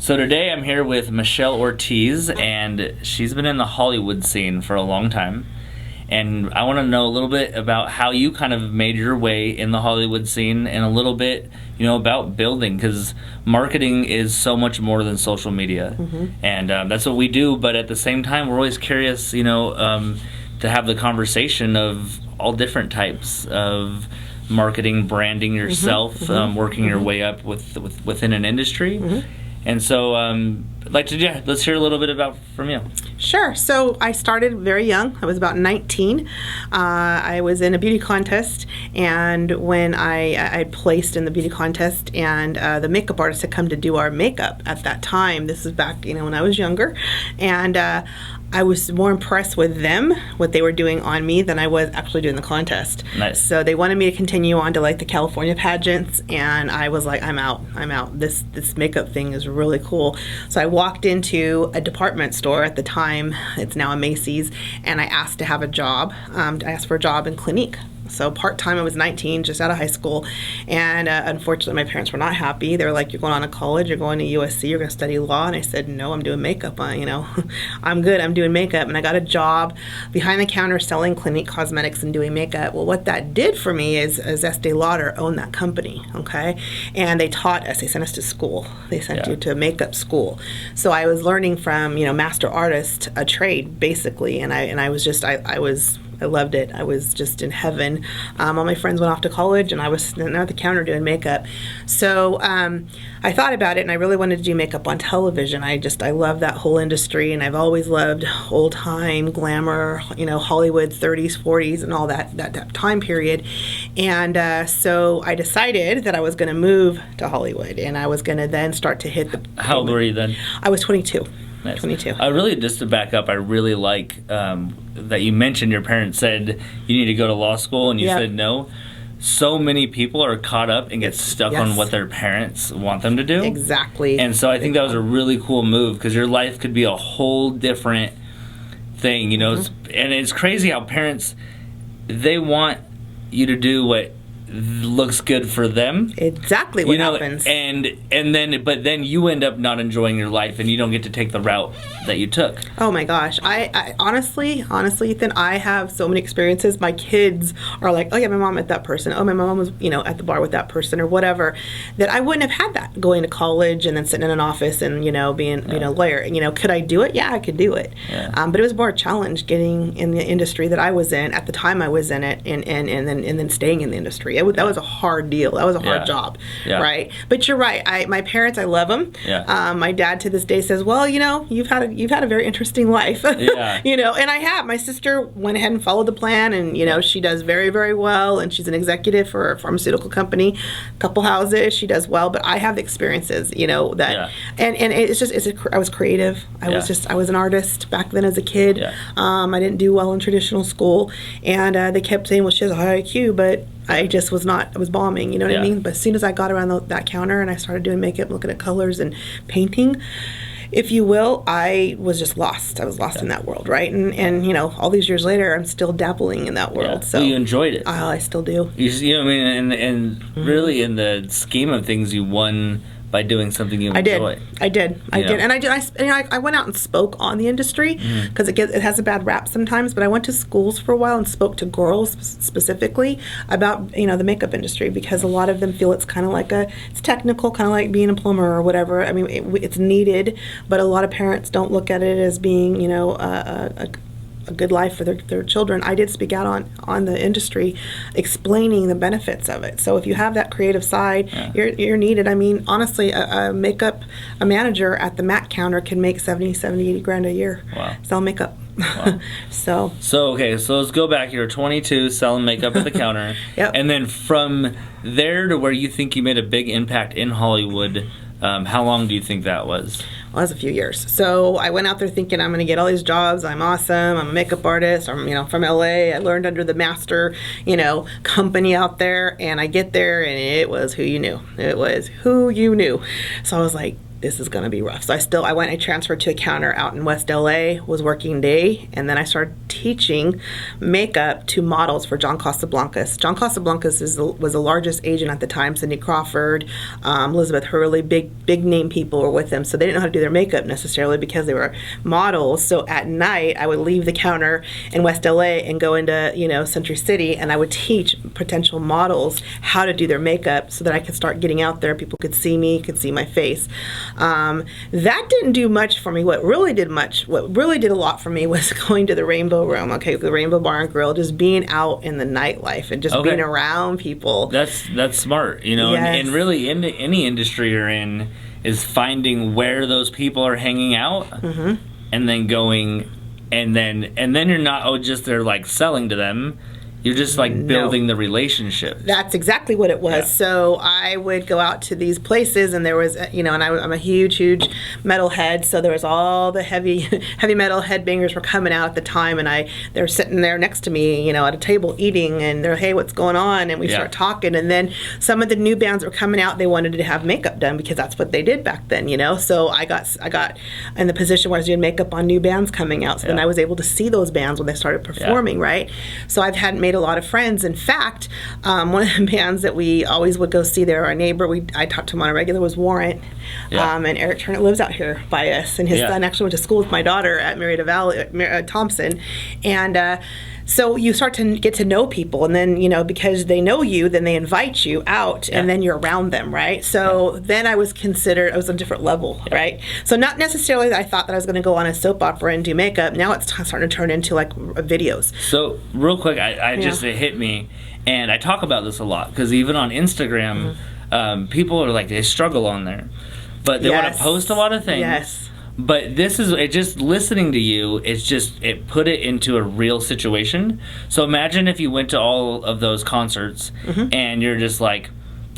So today I'm here with Michelle Ortiz, and she's been in the Hollywood scene for a long time. And I want to know a little bit about how you kind of made your way in the Hollywood scene, and a little bit, about building, because marketing is so much more than social media. And that's what we do. But at the same time, we're always curious, to have the conversation of all different types of marketing, branding yourself, working your way up within an industry. And so, let's hear a little bit from you. Sure. So I started very young. I was about 19. I was in a beauty contest, and when I placed in the beauty contest, and the makeup artist had come to do our makeup at that time. This was back, when I was younger, and I was more impressed with them, what they were doing on me, than I was actually doing the contest. Nice. So they wanted me to continue on to the California pageants, and I was like, I'm out. This makeup thing is really cool. So I walked into a department store at the time. It's now a Macy's, and I asked to have a job. I asked for a job in Clinique. So part-time, I was 19, just out of high school, and unfortunately my parents were not happy. They were like, you're going on to college, you're going to USC, you're going to study law, and I said, no, I'm doing makeup. I'm good, I'm doing makeup, and I got a job behind the counter selling Clinique cosmetics and doing makeup. Well, what that did for me is Estee Lauder owned that company, okay, and they taught us, they sent us to school, they sent you to makeup school. So I was learning from, master artist, a trade, basically, and I loved it. I was just in heaven. All my friends went off to college, and I was sitting at the counter doing makeup. So I thought about it, and I really wanted to do makeup on television. I love that whole industry, and I've always loved old time glamour, Hollywood 30s, 40s, and all that time period. And so I decided that I was going to move to Hollywood, and I was going to then start to hit the... How old were you then? I was 22. Nice. 22. I really, just to back up, I really like that you mentioned your parents said you need to go to law school, and you said no. So many people are caught up and get stuck on what their parents want them to do. Exactly. And so I think that was a really cool move, because your life could be a whole different thing, and it's crazy how parents, they want you to do what looks good for them. Exactly what happens. But then you end up not enjoying your life, and you don't get to take the route that you took. Oh my gosh. I honestly, Ethan, I have so many experiences. My kids are like, oh yeah, my mom met that person. Oh, my mom was, at the bar with that person, or whatever, that I wouldn't have had that going to college and then sitting in an office and, being a lawyer. Could I do it? Yeah, I could do it. Yeah. But it was more a challenge getting in the industry that I was in at the time I was in it, and then staying in the industry. That was a hard deal. That was a hard job, right? But you're right. My parents, I love them. Yeah. My dad to this day says, well, you've had a very interesting life. Yeah. And I have. My sister went ahead and followed the plan, and she does very, very well, and she's an executive for a pharmaceutical company, couple houses. She does well, but I have the experiences, that, and I was creative. I was an artist back then as a kid. Yeah. I didn't do well in traditional school, and they kept saying, well, she has a high IQ, but I just was not, I was bombing, you know what I mean? But as soon as I got around that counter and I started doing makeup, looking at colors and painting, if you will, I was just lost. I was lost in that world, right? And all these years later, I'm still dabbling in that world. So well, you enjoyed it. I still do. And really in the scheme of things, you won by doing something you enjoy. I did. And I went out and spoke on the industry, because it has a bad rap sometimes, but I went to schools for a while and spoke to girls specifically about, the makeup industry, because a lot of them feel it's kind of like it's technical, kind of like being a plumber or whatever. I mean, it's needed, but a lot of parents don't look at it as being, a good life for their children. I did speak out on the industry, explaining the benefits of it. So if you have that creative side, you're needed. I mean, honestly, a manager at the MAC counter can make 80 grand a year. Wow. Sell makeup. Wow. So let's go back. You're 22, selling makeup at the counter. Yep. And then from there to where you think you made a big impact in Hollywood, how long do you think that was? Well, that was a few years. So I went out there thinking I'm going to get all these jobs. I'm awesome. I'm a makeup artist. I'm from LA. I learned under the master, company out there. And I get there, and it was who you knew. It was who you knew. So I was like, this is going to be rough. So I transferred to a counter out in West LA, was working day, and then I started teaching makeup to models for John Casablancas. John Casablancas was the largest agent at the time. Cindy Crawford, Elizabeth Hurley, big name people were with them. So they didn't know how to do their makeup necessarily because they were models. So at night, I would leave the counter in West LA and go into, Century City, and I would teach potential models how to do their makeup so that I could start getting out there. People could see me, could see my face. That didn't do much for me. What really did a lot for me was going to the Rainbow Room, the Rainbow Bar and Grill, just being out in the nightlife and just being around people. That's smart, Yes. and really in any industry you're in is finding where those people are hanging out, and then going, and then you're not just they're like selling to them. You're just like building the relationship. That's exactly what it was. Yeah. So I would go out to these places, and there was, and I'm a huge metalhead. So there was all the heavy metal headbangers were coming out at the time, and they're sitting there next to me, at a table eating, and they're, hey, what's going on? And we start talking, and then some of the new bands that were coming out, they wanted to have makeup done because that's what they did back then, So I got in the position where I was doing makeup on new bands coming out. So then I was able to see those bands when they started performing, right? So I've made a lot of friends. In fact, one of the bands that we always would go see there, our neighbor, I talked to him on a regular, was Warrant. And Eric Turner lives out here by us, and his son actually went to school with my daughter at Marietta Valley, Thompson. And so you start to get to know people, and then, because they know you, then they invite you out, and then you're around them, right? So then I was on a different level, right? So not necessarily that I thought that I was going to go on a soap opera and do makeup. Now it's starting to turn into like videos. So real quick, it hit me, and I talk about this a lot because even on Instagram, people are like, they struggle on there, but they want to post a lot of things. Yes. But just listening to you, it put it into a real situation. So imagine if you went to all of those concerts and you're just like,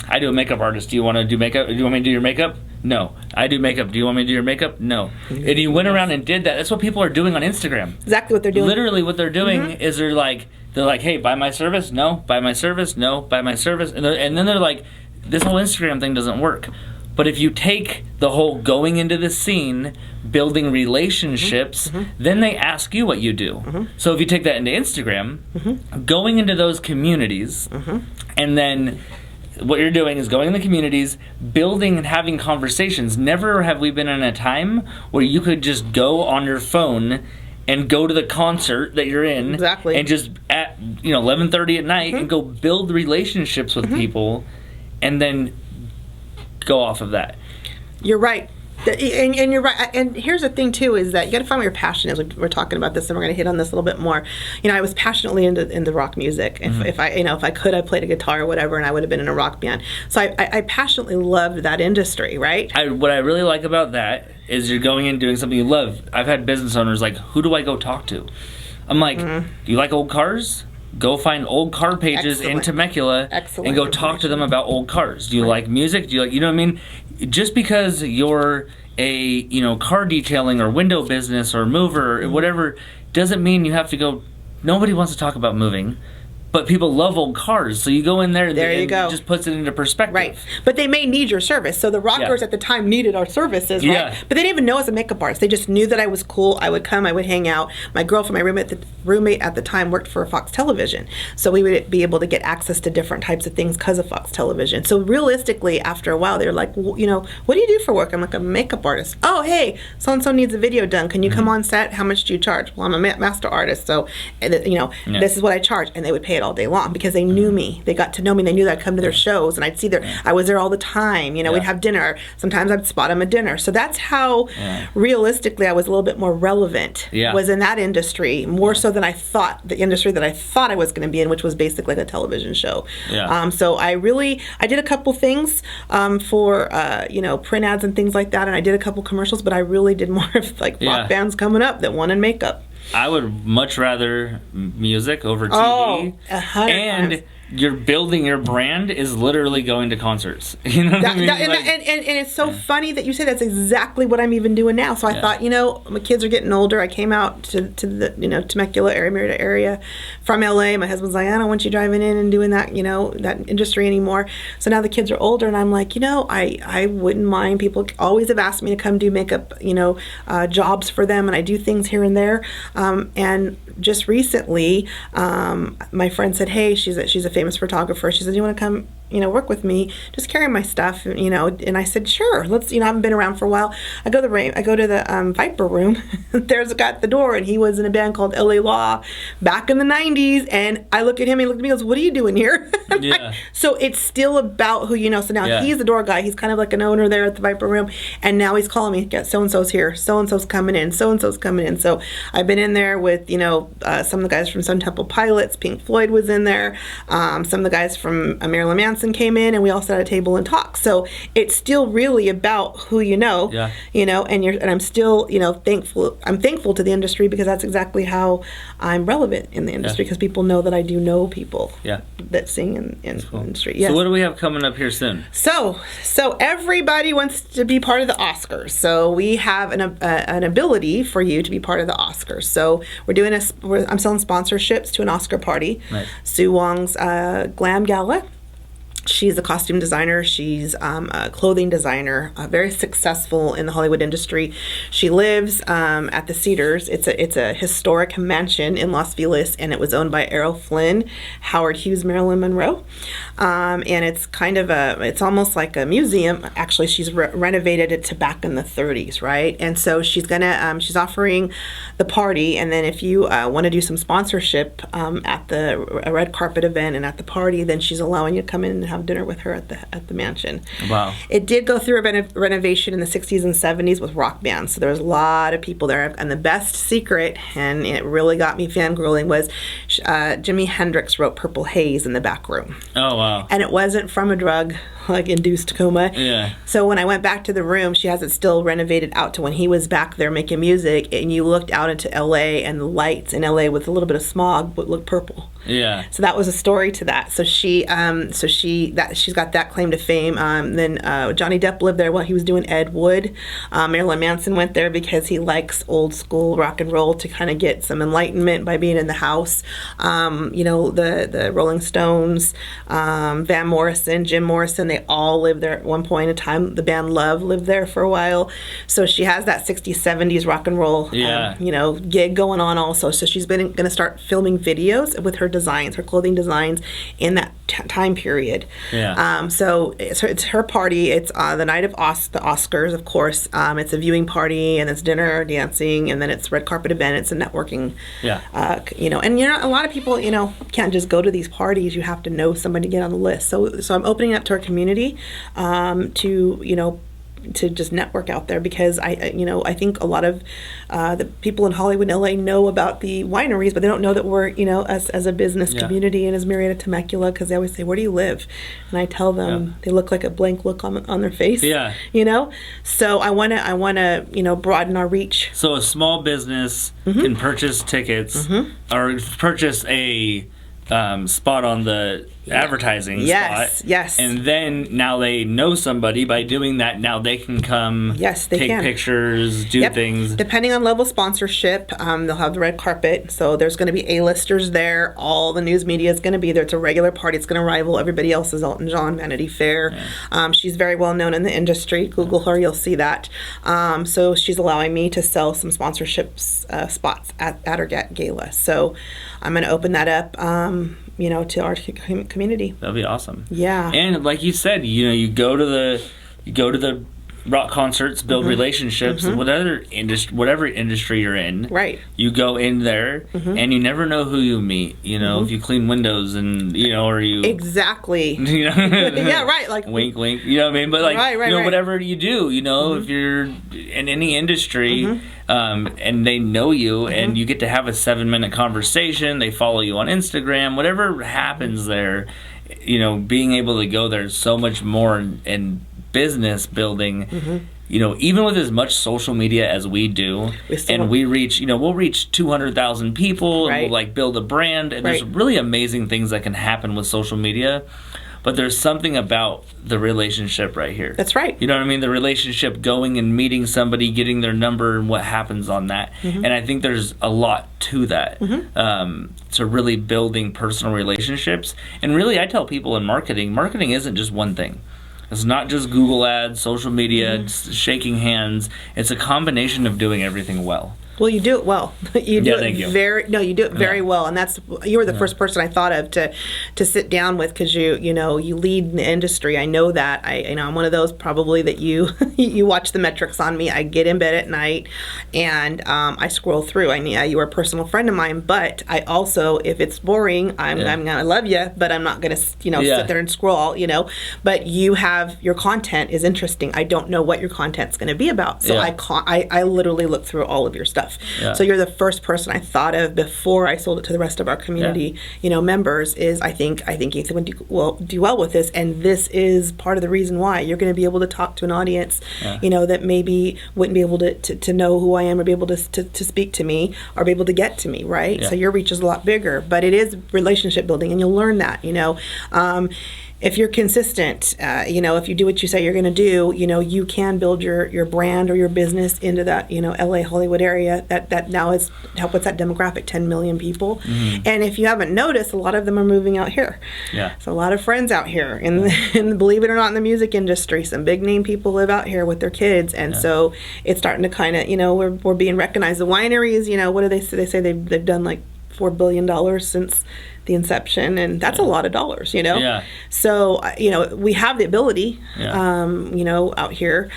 I do a makeup artist. Do you want to do makeup? Do you want me to do your makeup? No. I do makeup. Do you want me to do your makeup? No. And you went around and did that. That's what people are doing on Instagram. Exactly what they're doing. Literally what they're doing is they're like, hey, buy my service? No. Buy my service? No. Buy my service? And then they're like, this whole Instagram thing doesn't work. But if you take the whole going into the scene, building relationships, then they ask you what you do. So if you take that into Instagram, going into those communities, and then what you're doing is going in the communities, building and having conversations. Never have we been in a time where you could just go on your phone and go to the concert that you're in, and just at 11:30 at night and go build relationships with people, and then go off of that. You're right. And you're right. And here's the thing too, is that you got to find what your passion is. We're talking about this, and we're going to hit on this a little bit more. I was passionately into rock music. If I could, I played a guitar or whatever, and I would have been in a rock band. So I passionately loved that industry, right? What I really like about that is you're going in doing something you love. I've had business owners like, who do I go talk to? I'm like, do you like old cars? Go find old car pages in Temecula and go talk to them about old cars. Do you like music? Do you like, what I mean? Just because you're a, car detailing or window business or mover or whatever, doesn't mean you have to go. Nobody wants to talk about moving. But people love old cars, so you go in there and it just puts it into perspective. Right. But they may need your service. So the rockers at the time needed our services, right? Yeah. But they didn't even know I was a makeup artist. They just knew that I was cool. I would come, I would hang out. My girlfriend, my roommate at the time worked for Fox Television. So we would be able to get access to different types of things because of Fox Television. So realistically, after a while, they were like, what do you do for work? I'm like, I'm a makeup artist. Oh, hey, so-and-so needs a video done. Can you come on set? How much do you charge? Well, I'm a master artist, so, this is what I charge. And they would pay it all day long because they knew me. They got to know me. They knew that I'd come to their shows, and I'd see I was there all the time. We'd have dinner. Sometimes I'd spot them at dinner. So that's how realistically I was a little bit more relevant. Was in that industry more so than I thought, the industry that I thought I was going to be in, which was basically like a television show. So I did a couple things for print ads and things like that, and I did a couple commercials, but I really did more of like rock bands coming up that wanted makeup. I would much rather music over TV. Oh, 100 and times. you're building your brand is literally going to concerts. You know what I mean? And it's so funny that you say that's exactly what I'm even doing now. So I thought, my kids are getting older. I came out to the Temecula area, Merida area from LA. My husband's like, I don't want you driving in and doing that, that industry anymore. So now the kids are older, and I'm like, I wouldn't mind. People always have asked me to come do makeup, jobs for them, and I do things here and there. And just recently, my friend said, hey, she's a famous photographer. She said, you want to come, work with me, just carry my stuff, and I said, sure, let's, I haven't been around for a while. I go to the Viper room. There's a guy at the door, and he was in a band called LA Law back in the 90s, and I look at him, he looked at me and goes, what are you doing here? Yeah. So it's still about who you know. So now he's the door guy. He's kind of like an owner there at the Viper room, and now he's calling me, get so-and-so's here, so-and-so's coming in, so-and-so's coming in. So I've been in there with, some of the guys from Sun Temple Pilots. Pink Floyd was in there. Some of the guys from Marilyn Manson came in, and we all sat at a table and talked. So it's still really about who you know, and I'm still, thankful. I'm thankful to the industry, because that's exactly how I'm relevant in the industry, because people know that I do know people that sing in the industry. Yes. So what do we have coming up here soon? So everybody wants to be part of the Oscars. So we have an ability for you to be part of the Oscars. So we're doing I'm selling sponsorships to an Oscar party. Nice. Sue Wong's Glam Gala. She's a costume designer. She's a clothing designer, very successful in the Hollywood industry. She lives at the Cedars. It's a historic mansion in Los Feliz, and it was owned by Errol Flynn, Howard Hughes, Marilyn Monroe. And it's kind of it's almost like a museum. Actually, she's renovated it to back in the 30s, right? And so she's she's offering the party, and then if you want to do some sponsorship at a red carpet event and at the party, then she's allowing you to come in and have dinner with her at the mansion. Wow. It did go through a renovation in the 60s and 70s with rock bands, so there was a lot of people there. And the best secret, and it really got me fangirling, was Jimi Hendrix wrote Purple Haze in the back room. Oh, wow. And it wasn't from a drug like induced coma. Yeah. So when I went back to the room, she has it still renovated out to when he was back there making music, and you looked out into LA, and the lights in LA with a little bit of smog but looked purple. Yeah. So that was a story to that. So she's got that claim to fame. Then Johnny Depp lived there while he was doing Ed Wood. Marilyn Manson went there because he likes old school rock and roll to kind of get some enlightenment by being in the house. The Rolling Stones, Van Morrison, Jim Morrison, they all lived there at one point in time. The band Love lived there for a while. So she has that 60s, 70s rock and roll gig going on also. So she's been going to start filming videos with her designs, her clothing designs in that time period. Yeah. So it's her party. It's the night of the Oscars, of course. It's a viewing party, and it's dinner, dancing, and then it's red carpet event. It's a networking. Yeah. And a lot of people, can't just go to these parties. You have to know somebody to get on the list. So I'm opening up to our community to just network out there, because I think a lot of the people in Hollywood and LA know about the wineries, but they don't know that we're as a business community and as Marietta Temecula, because they always say, where do you live? And I tell them they look like a blank look on their face. Yeah. So I want to broaden our reach. So a small business can purchase tickets or purchase a spot on the advertising spot. Yes. And then now they know somebody by doing that. Now they can come take pictures, do things. Depending on level sponsorship, they'll have the red carpet. So there's going to be A-listers there. All the news media is going to be there. It's a regular party. It's going to rival everybody else's Elton John, Vanity Fair. Yeah. She's very well known in the industry. Google her, you'll see that. So she's allowing me to sell some sponsorship spots at her gala. So I'm going to open that up to our community. That'll be awesome. Yeah. And like you said, you go to the rock concerts, build relationships, whatever industry you're in. Right. You go in there, and you never know who you meet. If you clean windows, and or you exactly. Yeah, right. Like wink, wink. You know what I mean? But like right. whatever you do, if you're in any industry. And they know you, and you get to have a 7-minute conversation. They follow you on Instagram. Whatever happens there, being able to go there is so much more in business building even with as much social media as we do, and we reach, we'll reach 200,000 people, and we'll like build a brand, and there's really amazing things that can happen with social media. But there's something about the relationship right here. That's right. You know what I mean? The relationship, going and meeting somebody, getting their number, and what happens on that. And I think there's a lot to that, to really building personal relationships. And really, I tell people in marketing isn't just one thing. It's not just Google ads, social media, shaking hands. It's a combination of doing everything well. Well, you do it well. You do it you. you do it very well, and you were the first person I thought of to sit down with, because you lead in the industry. I know that. I'm one of those probably that you you watch the metrics on me. I get in bed at night and I scroll through. You were a personal friend of mine, but I also, if it's boring, I'm gonna love you, but I'm not gonna sit there and scroll. But your content is interesting. I don't know what your content's gonna be about, so I literally look through all of your stuff. Yeah. So you're the first person I thought of before I sold it to the rest of our community, members. Is I think Ethan would do well with this, and this is part of the reason why you're going to be able to talk to an audience, that maybe wouldn't be able to know who I am, or be able to speak to me, or be able to get to me, right? Yeah. So your reach is a lot bigger, but it is relationship building, and you'll learn that, if you're consistent, if you do what you say you're going to do, you can build your brand or your business into that, LA Hollywood area that now is, what's that demographic, 10 million people. And if you haven't noticed, a lot of them are moving out here. Yeah. So a lot of friends out here, and believe it or not, in the music industry, some big name people live out here with their kids, and so it's starting to kind of, we're being recognized. The wineries, what do they say? They say they've done like $4 billion since the inception, and that's a lot of dollars, So we have the ability, out here.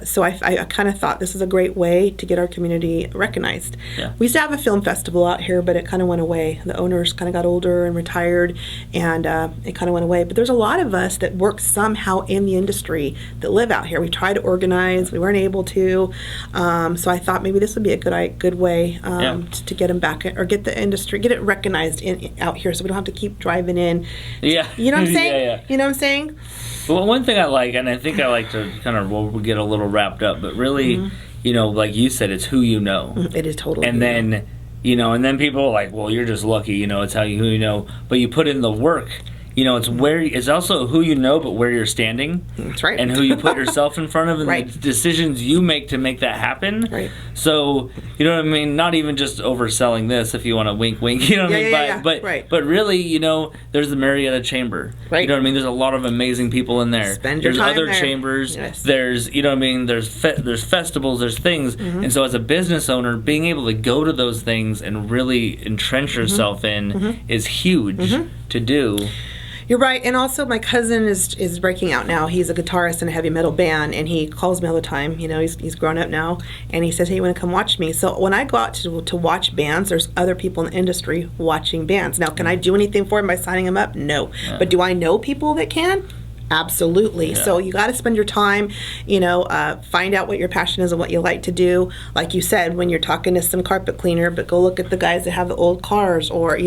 So I kind of thought this is a great way to get our community recognized. Yeah. We used to have a film festival out here, but it kind of went away. The owners kind of got older and retired, and it kind of went away. But there's a lot of us that work somehow in the industry that live out here. We tried to organize, we weren't able to. So I thought maybe this would be a good way to get them back, or get the industry, get it recognized out here, so we don't have to keep driving in. Yeah. You know what I'm saying? You know what I'm saying? Well, one thing I like, and I think I like to kind of, we'll get a little wrapped up, but really, like you said, it's who you know. It is totally. And then, and then people are like, well, you're just lucky, it's who you know. But you put in the work. It's also who you know, but where you're standing. That's right. And who you put yourself in front of, and the decisions you make to make that happen. Right. So, you know what I mean? Not even just overselling this, if you want to wink, you know what I mean? But really, there's the Marietta Chamber. Right. You know what I mean? There's a lot of amazing people in there. Spend your time There's other there. Chambers. Yes. There's, you know what I mean? There's festivals, there's things. And so as a business owner, being able to go to those things and really entrench yourself in is huge to do. You're right, and also my cousin is breaking out now. He's a guitarist in a heavy metal band, and he calls me all the time. He's grown up now, and he says, "Hey, you want to come watch me?" So when I go out to watch bands, there's other people in the industry watching bands. Now, can I do anything for him by signing him up? No. Yeah. But do I know people that can? Absolutely. Yeah. So you got to spend your time, find out what your passion is and what you like to do. Like you said, when you're talking to some carpet cleaner, but go look at the guys that have the old cars, or,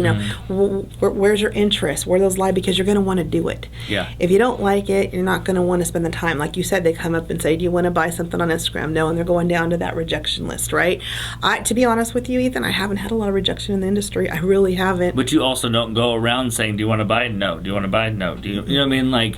where's your interest? Where those lie? Because you're going to want to do it. Yeah. If you don't like it, you're not going to want to spend the time. Like you said, they come up and say, do you want to buy something on Instagram? No, and they're going down to that rejection list, right? To be honest with you, Ethan, I haven't had a lot of rejection in the industry. I really haven't. But you also don't go around saying, do you want to buy? No. Do you want to buy? No. Do you know what I mean? Like,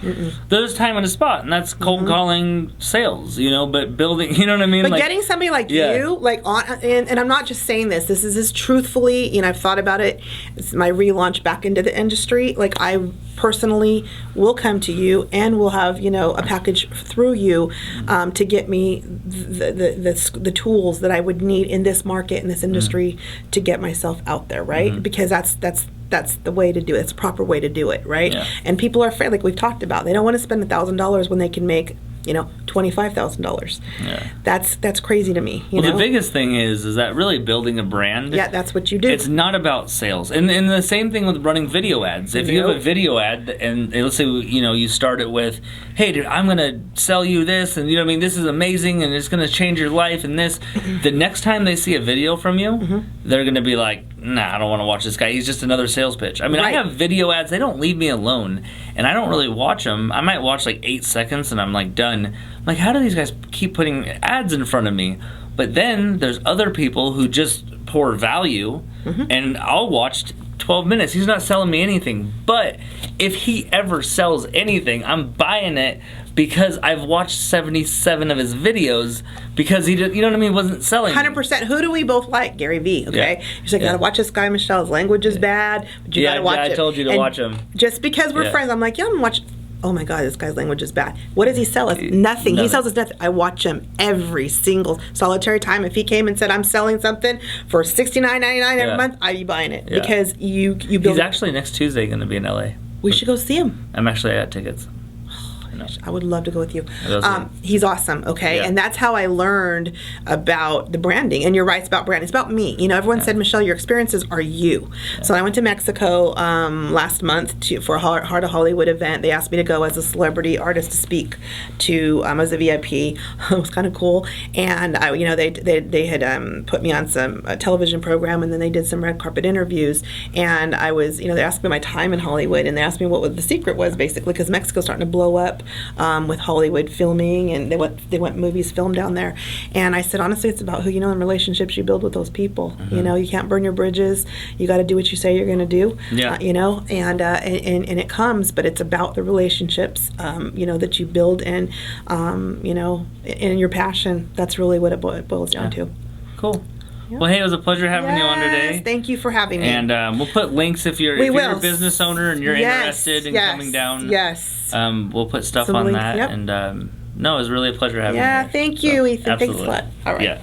there's time and a spot, and that's cold calling sales, but building, you know what I mean? But getting somebody like you, and I'm not just saying this is truthfully, I've thought about it. It's my relaunch back into the industry. Like, I personally will come to you and will have, a package through you to get me the tools that I would need in this market, in this industry, to get myself out there, right? Because that's the way to do it. It's a proper way to do it, right? Yeah. And people are afraid, like we've talked about. They don't want to spend $1,000 when they can make, $25,000. Yeah. That's crazy to me. The biggest thing is that really building a brand. Yeah, that's what you do. It's not about sales. And the same thing with running video ads. If you have a video ad, and let's say, you start it with, hey, dude, I'm going to sell you this, and, this is amazing, and it's going to change your life, and this. The next time they see a video from you, they're going to be like, nah, I don't want to watch this guy. He's just another sales pitch. I mean, I have video ads. They don't leave me alone, and I don't really watch them. I might watch like 8 seconds, and I'm like done. I'm like, how do these guys keep putting ads in front of me? But then there's other people who just pour value, and I'll watch 12 minutes. He's not selling me anything. But if he ever sells anything, I'm buying it because I've watched 77 of his videos because he did, you know what I mean, wasn't selling. 100%. Who do we both like? Gary Vee, okay? Yeah. He's like, you gotta watch this guy, Michelle. His language is bad, but you gotta watch it. I told you to watch him. Just because we're friends, I'm like, yeah, I'm gonna watch. Oh my God, this guy's language is bad. What does he sell us? Nothing. He sells us nothing. I watch him every single solitary time. If he came and said, I'm selling something for $69.99 every month, I'd be buying it. Because you build. He's actually next Tuesday going to be in LA. We should go see him. I'm actually at tickets. I would love to go with you. He's awesome, okay? Yeah. And that's how I learned about the branding. And you're right, it's about branding. It's about me. You know, everyone said, Michelle, your experiences are you. Yeah. So I went to Mexico last month for a Heart of Hollywood event. They asked me to go as a celebrity artist to speak to as a VIP. It was kind of cool. And they had put me on some television program, and then they did some red carpet interviews. And I was, they asked me my time in Hollywood, and they asked me what the secret was, basically, because Mexico's starting to blow up with Hollywood filming, and they want movies filmed down there. And I said, honestly, it's about who you know and relationships you build with those people. You can't burn your bridges. You got to do what you say you're going to do. And it comes, but it's about the relationships that you build, and and your passion. That's really what it boils down to. Cool. Well, hey, it was a pleasure having you on today. Thank you for having me. And we'll put links if you're a business owner and you're interested in coming down. Yes. We'll put stuff on that. Yep. And no, it was really a pleasure having you. Yeah, thank you, Ethan. Absolutely. Thanks a lot. All right. Yeah.